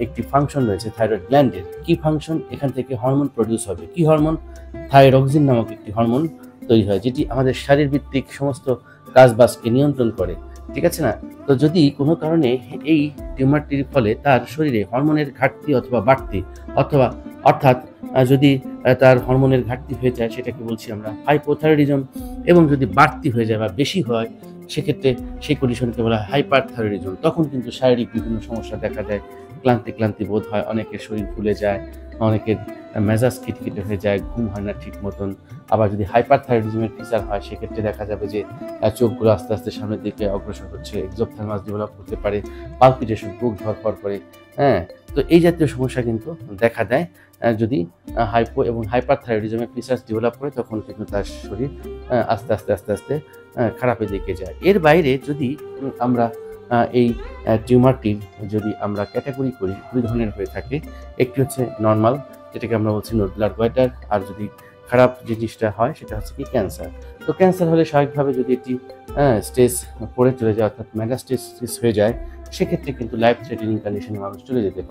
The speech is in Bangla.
একটি ফাংশন রয়েছে থাইরয়েড গ্ল্যান্ডের। কি ফাংশন? এখান থেকে হরমোন প্রডিউস হবে। কি হরমোন? থাইরক্সিন নামক একটি হরমোন তৈরি হয়, যেটি আমাদের শারীরভিত্তিক সমস্ত কাজবাজকে নিয়ন্ত্রণ করে। ঠিক আছে না? তো যদি কোনো কারণে এই টিউমারটির ফলে তার শরীরে হরমোনের ঘাটতি অথবা বাড়তি অথবা অর্থাৎ যদি তার হরমোনের ঘাটতি হয়ে যায়, সেটাকে বলছি আমরা হাইপোথাইরয়েডিজম, এবং যদি বাড়তি হয়ে যায় বা বেশি হয়, সেক্ষেত্রে সেই কন্ডিশনকে বলা হয় হাইপারথাইরয়েডিজম। তখন কিন্তু শারীরিক বিভিন্ন সমস্যা দেখা দেয়। ক্লান্তি বোধ হয়, অনেকের শরীর ফুলে যায়, অনেকের মেজাজ খিটখিটে হয়ে যায়, ঘুম হয় না ঠিক মতন। আবার যদি হাইপারথাইরয়েডিজমের ফিচার হয়, সেক্ষেত্রে দেখা যাবে যে চোখগুলো আস্তে আস্তে সামনের দিকে অগ্রসর হচ্ছে, এক্সোপথ্যালমাস ডেভেলপ করতে পারে, পালপিটেশন, বুক ধড়ফড় করে। হ্যাঁ, তো এই জাতীয় সমস্যা কিন্তু দেখা দেয় যদি হাইপো এবং হাইপারথাইরয়েডিজমের ফিচার্স ডেভেলপ করে, তখন কিন্তু তার শরীর আস্তে আস্তে খারাপের দিকে যায়। এর বাইরে যদি আমরা এই টিউমারটির যদি আমরা ক্যাটাগরি করি, দুই ধরনের হয়ে থাকে। একটি হচ্ছে নর্মাল, যেটাকে আমরা বলছি নোডুলার গয়টার, আর যদি খারাপ জিনিসটা হয় সেটা হচ্ছে কি ক্যান্সার। তো ক্যান্সার হলে স্বাভাবিকভাবে যদি এটি স্টেজ 4 চলে যায়, অর্থাৎ মেটাস্টেসিস হয়ে যায়, সেক্ষেত্রে কিন্তু লাইফ থ্রেটেনিং কন্ডিশনে মানুষ চলে যেতে পারে।